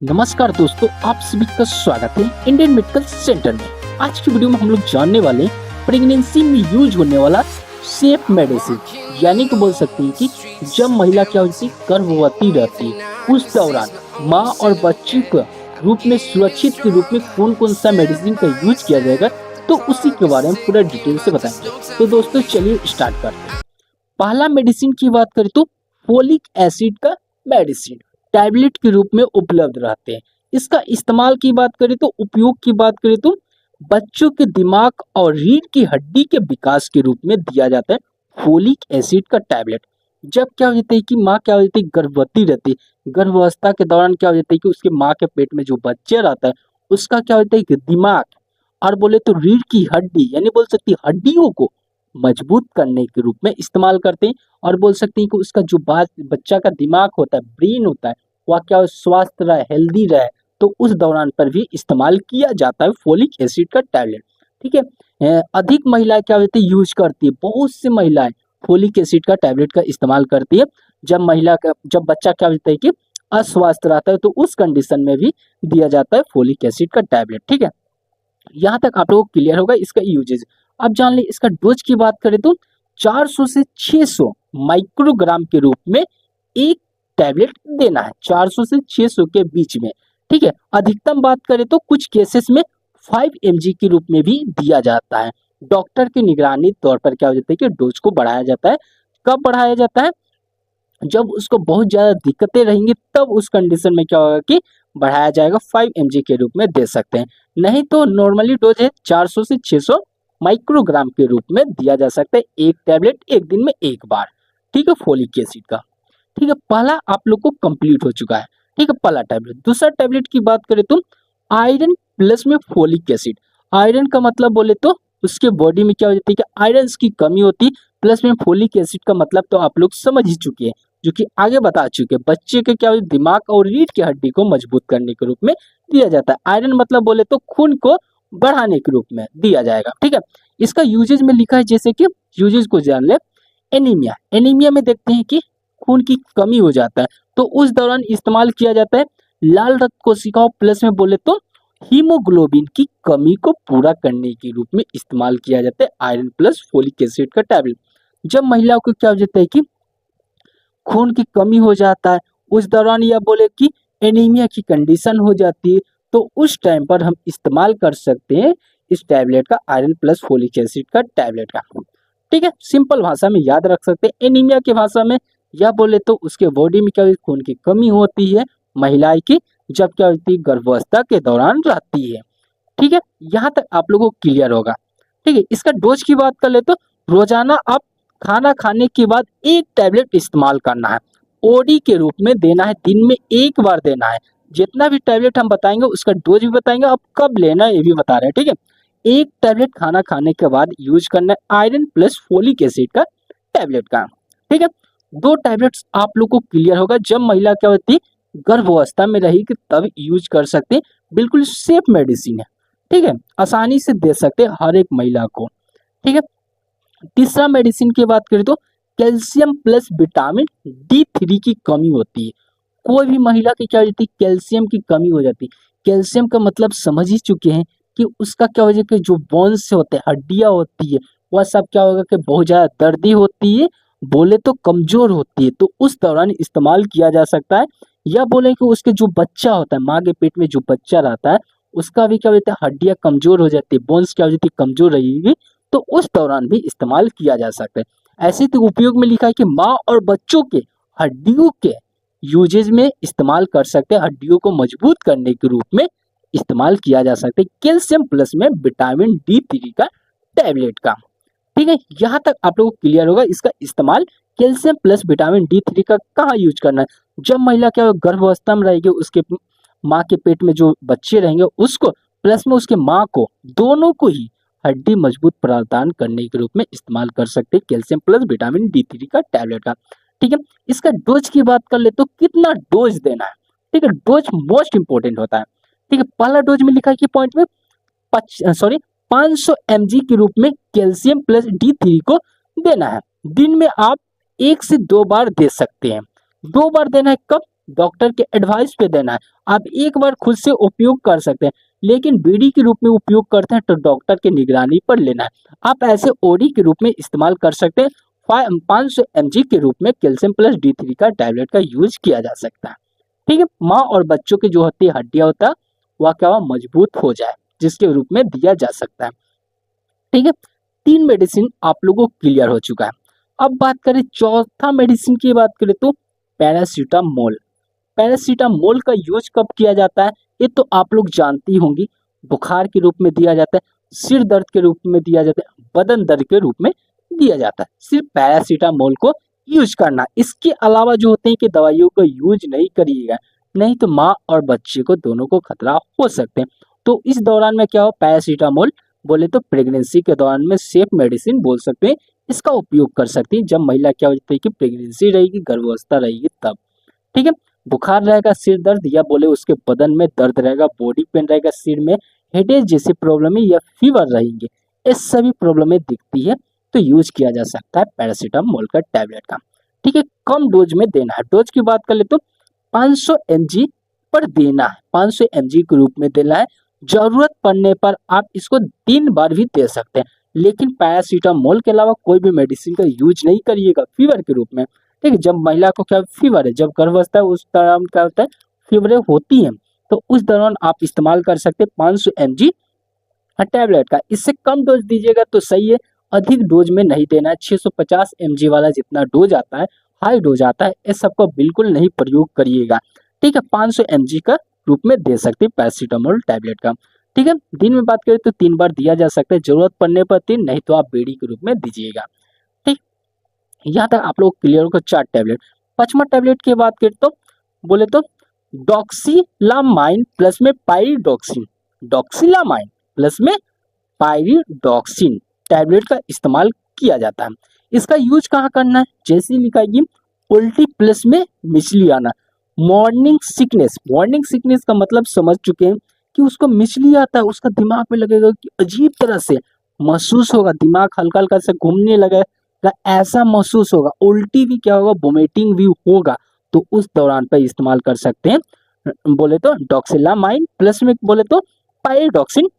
नमस्कार दोस्तों, आप सभी का स्वागत है इंडियन मेडिकल सेंटर में। आज की वीडियो में हम लोग जानने वाले प्रेगनेंसी में यूज होने वाला सेफ मेडिसिन, यानी कि बोल सकते हैं कि जब महिला क्या होती है गर्भवती रहती है उस दौरान माँ और बच्चे के रूप में सुरक्षित के रूप में कौन कौन सा मेडिसिन का यूज किया जाएगा, तो उसी के बारे में पूरा डिटेल से बताएंगे। तो दोस्तों चलिए स्टार्ट करते हैं। पहला मेडिसिन की बात करें तो फोलिक एसिड का मेडिसिन टैबलेट के रूप में उपलब्ध रहते हैं। इसका इस्तेमाल की बात करें तो उपयोग की बात करें तो बच्चों के दिमाग और रीढ़ की हड्डी के विकास के रूप में दिया जाता है फोलिक एसिड का टैबलेट। जब क्या हो जाता है कि माँ क्या हो जाती है गर्भवती रहती है, गर्भावस्था के दौरान क्या हो जाता है कि उसके माँ के पेट में जो बच्चा रहता है उसका क्या होता है कि दिमाग और बोले तो रीढ़ की हड्डी यानी बोल सकती है हड्डियों को मजबूत करने के रूप में इस्तेमाल करते हैं। और बोल सकते हैं कि उसका जो बच्चा का दिमाग होता है, ब्रेन होता है, वह क्या स्वस्थ रहे, हेल्दी रहे, तो उस दौरान पर भी इस्तेमाल किया जाता है फोलिक एसिड का टैबलेट। ठीक है। अधिक महिलाएं क्या होती है यूज करती है, बहुत सी महिलाएं फोलिक एसिड का टैबलेट का इस्तेमाल करती है जब बच्चा क्या होता है कि अस्वस्थ रहता है, तो उस कंडीशन में भी दिया जाता है फोलिक एसिड का टैबलेट। ठीक है, यहाँ तक आप लोगों को क्लियर होगा इसका यूजेज। अब जान ले इसका डोज की बात करें तो 400 से 600 माइक्रोग्राम के रूप में एक टैबलेट देना है, 400 से 600 के बीच में। ठीक है, अधिकतम बात करें तो कुछ केसेस में 5 mg के रूप में भी दिया जाता है। डॉक्टर की निगरानी तौर पर क्या हो जाता है कि डोज को बढ़ाया जाता है। कब बढ़ाया जाता है? जब उसको बहुत ज़्यादा दिक्कतें रहेंगी तब उस कंडीशन में क्या होगा कि बढ़ाया जाएगा, 5 mg के रूप में दे सकते हैं। नहीं तो नॉर्मली डोज है 400 से 600 माइक्रोग्राम के रूप में दिया जा सकता है, एक टैबलेट एक दिन में एक बार। ठीक है, फोलिक एसिड का। ठीक है, पहला आप लोग को कंप्लीट हो चुका है। ठीक है, पहला टैबलेट। दूसरा टैबलेट की बात करें तो आयरन प्लस में फोलिक एसिड। आयरन का मतलब बोले तो उसके बॉडी में क्या हो जाती है कि आयरन की कमी होती है, प्लस में फोलिक एसिड का मतलब तो आप लोग समझ ही चुके हैं, जो कि आगे बता चुके हैं। बच्चे के क्या दिमाग और रीढ़ की हड्डी को मजबूत करने के रूप में दिया जाता है। आयरन मतलब बोले तो खून को बढ़ाने के रूप में दिया जाएगा। ठीक है, इसका यूजेज में लिखा है, जैसे कि यूजेज को जान ले। एनीमिया, एनीमिया में देखते हैं कि खून की कमी हो जाता है, तो उस दौरान इस्तेमाल किया जाता है लाल रक्त कोशिकाओं प्लस में बोले तो हीमोग्लोबिन की कमी को पूरा करने के रूप में इस्तेमाल किया जाता है आयरन प्लस फोलिक एसिड का टैबलेट। जब महिलाओं को क्या हो जाता है कि खून की कमी हो जाता है, उस दौरान या बोले कि एनीमिया की कंडीशन हो जाती है, तो उस टाइम पर हम इस्तेमाल कर सकते हैं इस टैबलेट का, आयरन प्लस फोलिक एसिड का टैबलेट का। ठीक है, सिंपल भाषा में याद रख सकते हैं एनीमिया की भाषा में, या बोले तो उसके बॉडी में क्या खून की कमी होती है महिलाएं की, जब क्या होती है गर्भावस्था के दौरान रहती है। ठीक है, यहाँ तक आप लोगों को क्लियर होगा। ठीक है, इसका डोज की बात कर ले तो रोजाना आप खाना खाने के बाद एक टैबलेट इस्तेमाल करना है, ओडी के रूप में देना है, दिन में एक बार देना है। जितना भी टैबलेट हम बताएंगे उसका डोज भी बताएंगे, अब कब लेना है ये भी बता रहे हैं। ठीक है, एक टैबलेट खाना खाने के बाद यूज करना है आयरन प्लस फोलिक एसिड का टैबलेट का। ठीक है, 2 टैबलेट्स आप लोग को क्लियर होगा। जब महिला क्या होती है गर्भावस्था में रहेगी तब यूज कर सकते हैं, बिल्कुल सेफ मेडिसिन है। ठीक है, आसानी से दे सकते हैं हर एक महिला को। ठीक है, तीसरा मेडिसिन की बात करें तो कैल्शियम प्लस विटामिन D3 की कमी होती है। कोई भी महिला की क्या हो जाती है कैल्शियम की कमी हो जाती है। कैल्शियम का मतलब समझ ही चुके हैं कि उसका क्या हो जाता है, जो बोन्स होते हैं, हड्डियां होती है, वह सब क्या होगा कि बहुत ज्यादा दर्दी होती है, बोले तो कमजोर होती है, तो उस दौरान इस्तेमाल किया जा सकता है। या बोले कि उसके जो बच्चा होता है, माँ के पेट में जो बच्चा रहता है, उसका भी क्या होता है हड्डियां कमजोर हो जाती है, बोन्स क्या हो जाती है कमजोर रहेगी, तो उस दौरान भी इस्तेमाल किया जा सकता है। ऐसे तो उपयोग में लिखा है कि माँ और बच्चों के हड्डियों के यूजेज में इस्तेमाल कर सकते हैं, हड्डियों को मजबूत करने के रूप में इस्तेमाल किया जा सकता है कैल्शियम प्लस में विटामिन D3 का टैबलेट का। ठीक है, यहाँ तक आप लोगों को क्लियर होगा इसका इस्तेमाल कैल्शियम प्लस विटामिन D3 का कहाँ यूज करना है। जब महिला क्या गर्भावस्था में रहेगी, उसके माँ के पेट में जो बच्चे रहेंगे उसको प्लस में उसके माँ को, दोनों को ही हड्डी मजबूत प्रदान करने के रूप में इस्तेमाल कर सकते हैं कैल्शियम प्लस विटामिन D3 का टैबलेट का। ठीक है, इसका डोज की बात कर ले तो कितना डोज देना है। ठीक है, डोज मोस्ट इंपॉर्टेंट होता है। ठीक है, पहला डोज में लिखा है कि पॉइंट में 500 mg के रूप में कैल्शियम प्लस D3 को देना है। दिन में आप 1 से 2 बार दे सकते हैं। 2 बार देना है कब? डॉक्टर के एडवाइस पे देना है। आप एक बार खुद से उपयोग कर सकते हैं, लेकिन बीडी के रूप में उपयोग करते हैं तो डॉक्टर की निगरानी पर लेना है। आप ऐसे ओडी के रूप में इस्तेमाल कर सकते हैं। 500 mg के रूप में कैल्शियम प्लस D3 का टैबलेट का यूज किया जा सकता है। ठीक है, माँ और बच्चों की जो होती है हड्डियां होता है वह क्या हुआ मजबूत हो जाए, जिसके रूप में दिया जा सकता है। ठीक है, 3 मेडिसिन आप लोगों को क्लियर हो चुका है। अब बात करें चौथा मेडिसिन की बात करें तो पैरासीटामोल। पैरासीटामोल का यूज कब किया जाता है ये तो आप लोग जानती होंगी। बुखार के रूप में दिया जाता है, सिर दर्द के रूप में दिया जाता है, बदन दर्द के रूप में दिया जाता है। सिर्फ पैरासीटामोल को यूज करना, इसके अलावा जो होते हैं कि दवाइयों को यूज नहीं करिएगा, नहीं तो माँ और बच्चे को दोनों को खतरा हो सकते हैं। तो इस दौरान में क्या हो, पैरासीटामोल बोले तो प्रेगनेंसी के दौरान में सेफ मेडिसिन बोल सकते हैं, इसका उपयोग कर सकती है जब महिला क्या होती है कि प्रेगनेंसी रहेगी, गर्भावस्था रहेगी तब। ठीक है, बुखार रहेगा, सिर दर्द या बोले उसके बदन में दर्द रहेगा, बॉडी पेन रहेगा, सिर में हेडेक जैसी प्रॉब्लम है या फीवर रहेंगे, ये सभी प्रॉब्लमें दिखती है तो यूज किया जा सकता है पैरासीटामोल का टैबलेट का। ठीक है, कम डोज में देना है। डोज की बात कर ले तो 500 mg पर देना है, 500 mg के रूप में देना है। जरूरत पड़ने पर आप इसको 3 बार भी दे सकते हैं, लेकिन पैरासीटामोल के अलावा कोई भी मेडिसिन का यूज नहीं करिएगा फीवर के रूप में। ठीक है, जब महिला को क्या फीवर है, जब गर्भावस्था है उस दौरान क्या होता है फीवरें होती हैं, तो उस दौरान आप इस्तेमाल कर सकते हैं 500 mg टैबलेट का। इससे कम डोज दीजिएगा तो सही है, अधिक डोज में नहीं देना है। 650 mg वाला जितना डोज आता है, हाई डोज आता है, इस सबको बिल्कुल नहीं प्रयोग करिएगा। ठीक है, 500 mg का रूप में दे सकते हैं पैरासीटामोल टैबलेट का। ठीक है, दिन में बात करें तो 3 बार दिया जा सकता है, जरूरत पड़ने पर 3, नहीं तो आप बीडी के रूप में दीजिएगा। ठीक, यहाँ तक आप लोग क्लियर होगा। 4 टैबलेट। 5वां टैबलेट की बात करें तो बोले तो डॉक्सिलामाइन प्लस में पाइरिडॉक्सिन, डॉक्सिलामाइन प्लस में पाइरिडॉक्सिन टैबलेट का इस्तेमाल किया जाता है। इसका यूज कहाँ करना है, जैसे लिखा है उल्टी प्लस में मिचली आना, मॉर्निंग सिकनेस। मॉर्निंग सिकनेस का मतलब समझ चुके हैं कि उसको मिचली आता है, उसका दिमाग में लगेगा कि अजीब तरह से महसूस होगा, दिमाग हल्का हल्का से घूमने लगेगा, ऐसा महसूस होगा। उल्टी भी क्या होगा, वोमिटिंग भी होगा, तो उस दौरान पर इस्तेमाल कर सकते हैं बोले तो डॉक्सिलामाइन प्लस में बोले तो पाइरिडॉक्सिन,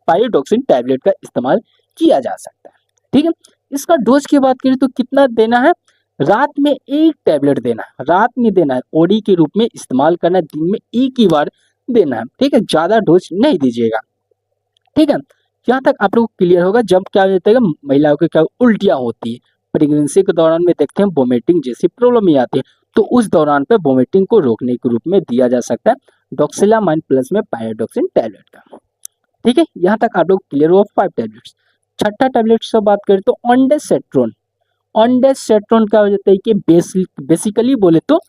पाइरिडॉक्सिन टैबलेट का इस्तेमाल किया जा सकता है। ठीक है, इसका डोज की बात करें तो कितना देना है, रात में 1 टैबलेट देना है, रात में देना है, ओडी के रूप में इस्तेमाल करना है, दिन में 1 ही बार देना है। ठीक है, ज्यादा डोज नहीं दीजिएगा। ठीक है, यहाँ तक आप लोग को क्लियर होगा। जब क्या होता है महिलाओं की क्या उल्टियाँ होती है, प्रेगनेंसी के दौरान में देखते हैं वोमिटिंग जैसी प्रॉब्लम ही आती है, तो उस दौरान पे वोमिटिंग को रोकने के रूप में दिया जा सकता है डॉक्सिलामाइन प्लस में पाइरिडॉक्सिन टैबलेट का। ठीक है, यहाँ तक आप लोग क्लियर हो। 5 टैबलेट्स। 6ठा टैबलेट से बात करें तो ऑन्डेसेट्रोन। ऑन्डेसेट्रोन क्या हो जाता है कि बेसिकली बोले तो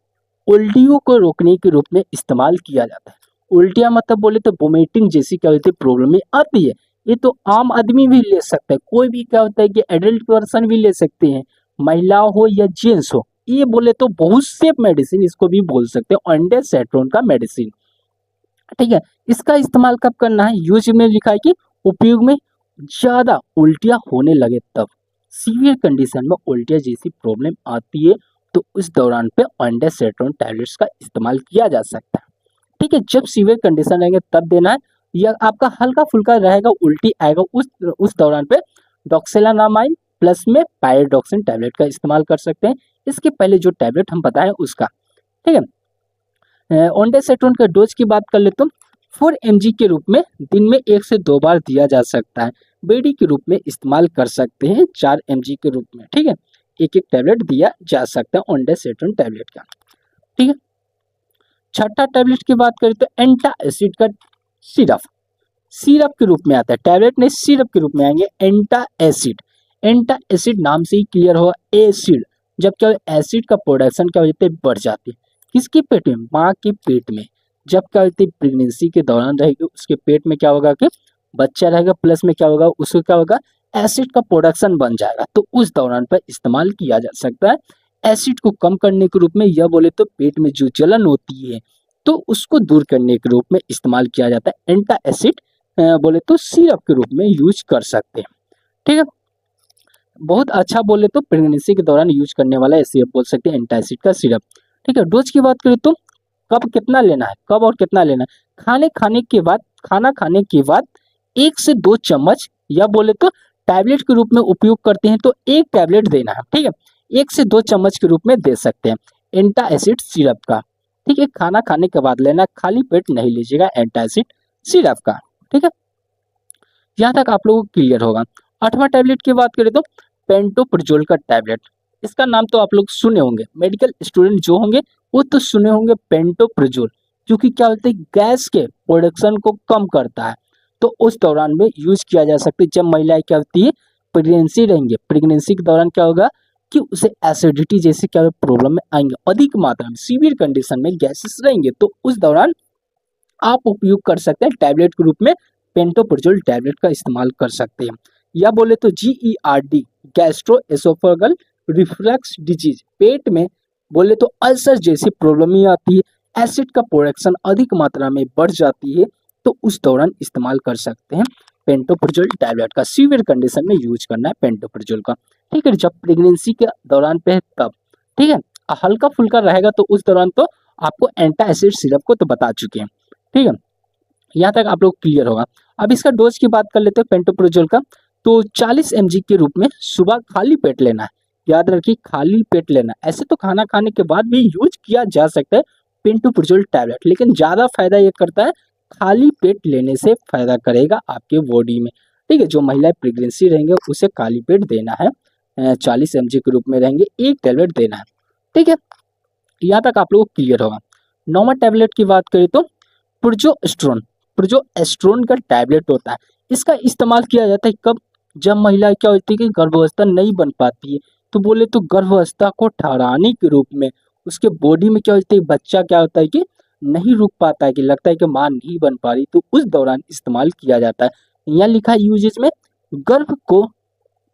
उल्टियों को रोकने के रूप में इस्तेमाल किया जाता है। उल्टियाँ मतलब बोले तो वोमिटिंग जैसी क्या होती है प्रॉब्लम आती है, ये तो आम आदमी भी ले सकता है, कोई भी क्या होता है कि एडल्ट पर्सन भी ले सकते हैं, महिला हो या जेंट्स हो। ये बोले तो बहुत सेफ मेडिसिन इसको भी बोल सकते हैं, ऑन्डेसेट्रोन का मेडिसिन। ठीक है, इसका इस्तेमाल कब करना है, यूज में लिखा है कि उपयोग में ज्यादा उल्टियाँ होने लगे तब, सीवियर कंडीशन में उल्टियाँ जैसी प्रॉब्लम आती है तो उस दौरान पे ऑन्डेसेट्रोन टैबलेट्स का इस्तेमाल किया जा सकता है। ठीक है, जब सीवियर कंडीशन रहेंगे तब देना है, या आपका हल्का फुल्का रहेगा उल्टी आएगा उस दौरान पे डॉक्सिलामाइन प्लस में पाइरिडॉक्सिन टैबलेट का इस्तेमाल कर सकते हैं। इसके पहले जो टैबलेट हम बताएं उसका। ठीक है, ऑन्डेसेट्रोन का डोज की बात कर ले तो 4 mg के रूप में दिन में 1 से 2 बार दिया जा सकता है, बेडी के रूप में इस्तेमाल कर सकते हैं 4 mg के रूप में। ठीक है, एक एक टैबलेट दिया जा सकता है ऑन्डेसेट्रोन टैबलेट का। ठीक है, 6ठा टैबलेट की बात करें तो एंटा एसिड का सिरप, सिरप के रूप में आता है, टैबलेट नहीं सिरप के रूप में आएंगे एंटा एसिड। एंटा एसिड नाम से ही क्लियर हुआ एसिड, जब क्या एसिड का प्रोडक्शन क्या हो जाता है बढ़ जाती है, किसके पेट में, माँ के पेट में। जब क्या होती है प्रेगनेंसी के दौरान रहेगी उसके पेट में क्या होगा कि बच्चा रहेगा, प्लस में क्या होगा उसको क्या होगा एसिड का प्रोडक्शन बन जाएगा, तो उस दौरान पर इस्तेमाल किया जा सकता है। एसिड को कम करने के रूप में, या बोले तो पेट में जो जलन होती है तो उसको दूर करने के रूप में इस्तेमाल किया जाता है। एंटा एसिड बोले तो सिरप के रूप में यूज कर सकते हैं। ठीक है, बहुत अच्छा बोले तो प्रेगनेंसी के दौरान यूज करने वाला सिरप बोल सकते हैं एंटा एसिड का सिरप। ठीक ठीक है। डोज की बात करें तो कब कितना लेना है, कब और कितना लेना है। खाना खाने के बाद 1 से 2 चम्मच, या बोले तो टैबलेट के रूप में उपयोग करते हैं तो 1 टैबलेट देना है, ठीक है। 1 से 2 चम्मच के रूप में दे सकते हैं एंटासिड सिरप का, ठीक है। खाना खाने के बाद लेना, खाली पेट नहीं लीजिएगा एंटासिड सिरप का, ठीक है। यहाँ तक आप लोगों को क्लियर होगा। 8वां टैबलेट की बात करें तो पेंटोप्राजोल का टैबलेट। इसका नाम तो आप लोग सुने होंगे, मेडिकल स्टूडेंट जो होंगे वो तो सुने होंगे पेंटोप्राजोल, क्योंकि क्या होता है गैस के प्रोडक्शन को कम करता है। तो उस दौरान में यूज किया जा सकता है जब महिलाएं क्या होती है प्रेगनेंसी रहेंगे। प्रेगनेंसी के दौरान क्या होगा कि उसे एसिडिटी जैसे क्या प्रॉब्लम में आएंगे, अधिक मात्रा में सीवियर कंडीशन में गैसेस रहेंगे, तो उस दौरान आप उपयोग कर सकते हैं टैबलेट के रूप में पेंटोप्राजोल टैबलेट का इस्तेमाल कर सकते हैं। या बोले तो GERD gastro esophageal reflux disease, पेट में बोले तो अल्सर जैसी प्रॉब्लम ही आती है, एसिड का प्रोडक्शन अधिक मात्रा में बढ़ जाती है, तो उस दौरान इस्तेमाल कर सकते हैं पेंटोप्राजोल टैबलेट का। सीवियर कंडीशन में यूज करना है पेंटोप्राजोल का, ठीक है। जब प्रेगनेंसी के दौरान पे है तब, ठीक है। हल्का फुल्का रहेगा तो उस दौरान तो आपको एंटासिड सिरप को तो बता चुके हैं, ठीक है। यहाँ तक आप लोग क्लियर होगा। अब इसका डोज की बात कर लेते हैं पेंटोप्राजोल का। तो 40 mg के रूप में सुबह खाली पेट लेना है, याद रखिए खाली पेट लेना है। ऐसे तो खाना खाने के बाद भी यूज किया जा सकता है पेंटोप्राजोल टैबलेट, लेकिन ज्यादा फायदा ये करता है खाली पेट लेने से फायदा करेगा आपके बॉडी में, ठीक है। जो महिलाएं प्रेगनेंसी रहेंगे उसे खाली पेट देना है, 40 mg के रूप में रहेंगे, 1 टैबलेट देना है, ठीक है। यहाँ तक आप लोग को क्लियर होगा। 9वां टैबलेट की बात करें तो प्रोजेस्टेरोन का टैबलेट होता है। इसका इस्तेमाल किया जाता है कब, जब महिला क्या होती है कि गर्भावस्था नहीं बन पाती है, तो बोले तो गर्भावस्था को ठहराने के रूप में उसके बॉडी में क्या होता है, बच्चा क्या होता है कि नहीं रुक पाता है, कि लगता है कि मां नहीं बन पा रही, तो उस दौरान इस्तेमाल किया जाता है। यहाँ लिखा है यूजेज में गर्भ को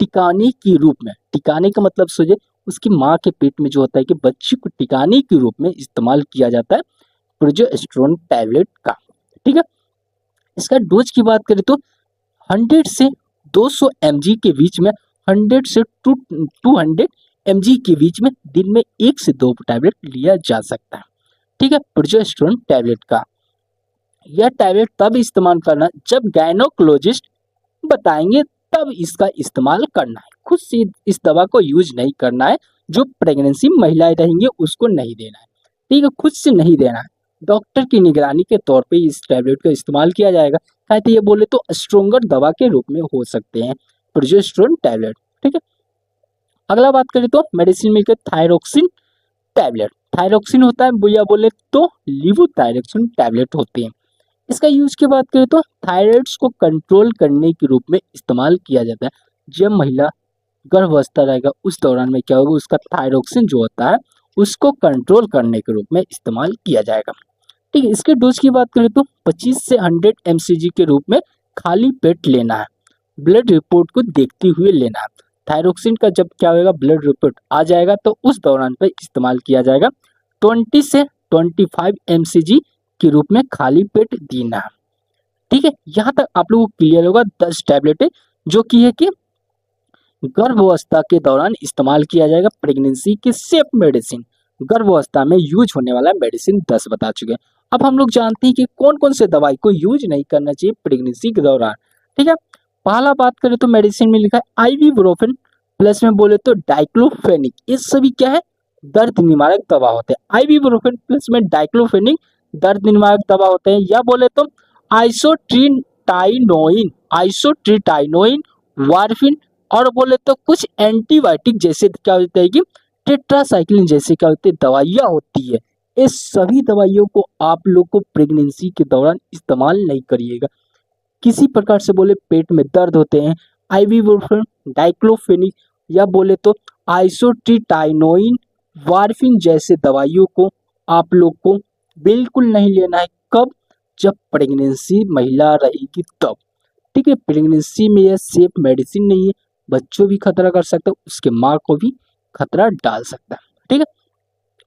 टिकाने के रूप में, टिकाने का मतलब सोचिए उसकी माँ के पेट में जो होता है कि बच्चे को टिकाने के रूप में इस्तेमाल किया जाता है प्रोजेस्टेरोन टैबलेट का, ठीक है। इसका डोज की बात करें तो 100 से 200 mg के बीच में, 100 से 200 mg के बीच में दिन में 1 से 2 टैबलेट लिया जा सकता है, ठीक है, प्रोजेस्टेरोन टैबलेट का। यह टैबलेट तब इस्तेमाल करना जब गायनोकोलॉजिस्ट बताएंगे, तब इसका इस्तेमाल करना है। खुद से इस दवा को यूज नहीं करना है, जो प्रेगनेंसी महिलाएं रहेंगी उसको नहीं देना है, ठीक है, खुद से नहीं देना है। डॉक्टर की निगरानी के तौर पे इस टैबलेट का इस्तेमाल किया जाएगा। कहते ये बोले तो स्ट्रोंगर दवा के रूप में हो सकते हैं प्रोजेस्टेरोन टैबलेट, ठीक है। अगला बात करें तो मेडिसिन में थायरोक्सिन टैबलेट। थायरोक्सिन होता है या बोले तो लीवोथायरोक्सिन टैबलेट होते हैं। इसका यूज की बात करें तो थायराइड्स को कंट्रोल करने के रूप में इस्तेमाल किया जाता है। जब महिला गर्भावस्था रहेगा उस दौरान में क्या होगा, उसका थायरोक्सिन जो होता है उसको कंट्रोल करने के रूप में इस्तेमाल किया जाएगा, ठीक है। इसके डोज की बात करें तो 25 से 100 mcg के रूप में खाली पेट लेना है, ब्लड रिपोर्ट को देखते हुए लेना है। थायरोक्सिन का जब क्या होगा ब्लड रिपोर्ट आ जाएगा तो उस दौरान पे इस्तेमाल किया जाएगा। 20 से 25 mcg के रूप में खाली पेट देना है, ठीक है। यहाँ तक आप लोगों को क्लियर होगा। 10 टैबलेट है जो कि है कि गर्भावस्था के दौरान इस्तेमाल किया जाएगा प्रेगनेंसी की सेफ मेडिसिन, गर्भावस्था में यूज होने वाला मेडिसिन 10 बता चुके हैं। अब हम लोग जानते हैं कि कौन कौन से दवाई को यूज नहीं करना चाहिए प्रेगनेंसी के दौरान, ठीक है। पहला बात करें तो मेडिसिन में लिखा है आइबुप्रोफेन, प्लस में बोले तो डाइक्लोफेनिक, ये सभी क्या है दर्द निवारक दवा होते हैं। आइबुप्रोफेन प्लस में डाइक्लोफेनिक दर्द निवारक दवा होते हैं। या बोले तो आइसोट्रिटाइनोइन, वारफिन, और बोले तो कुछ एंटीबायोटिक जैसे क्या होता है कि टेट्रासाइक्लिन जैसे क्या होते हैं दवाइयाँ होती है। इस सभी दवाइयों को आप लोग को प्रेगनेंसी के दौरान इस्तेमाल नहीं करिएगा। किसी प्रकार से बोले पेट में दर्द होते हैं, आइबुप्रोफेन, डाइक्लोफेनिक या बोले तो आइसोट्रिटाइनोइन, वारफिन जैसे दवाइयों को आप लोग को बिल्कुल नहीं लेना है। कब, जब प्रेगनेंसी महिला रहेगी तब, ठीक है। प्रेगनेंसी में यह सेफ मेडिसिन नहीं है, बच्चों भी खतरा कर सकता है, उसके माँ को भी खतरा डाल सकता है, ठीक है।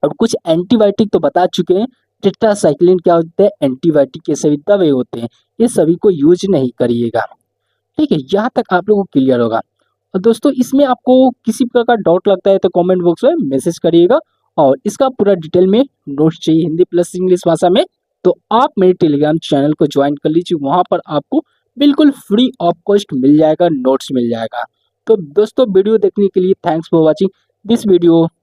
और कुछ एंटीबायोटिक तो बता चुके हैं, टेट्रासाइक्लिन क्या होता है एंटीबायोटिक के सभी दवाई होते हैं, ये सभी को यूज नहीं करिएगा, ठीक है। यहाँ तक आप लोगों को क्लियर होगा। और दोस्तों इसमें आपको किसी प्रकार का डाउट लगता है तो कमेंट बॉक्स में मैसेज करिएगा और इसका पूरा डिटेल में नोट्स चाहिए हिंदी प्लस इंग्लिश भाषा में, तो आप मेरे टेलीग्राम चैनल को ज्वाइन कर लीजिए। वहाँ पर आपको बिल्कुल फ्री ऑफ कॉस्ट मिल जाएगा, नोट्स मिल जाएगा। तो दोस्तों वीडियो देखने के लिए thanks for watching this video.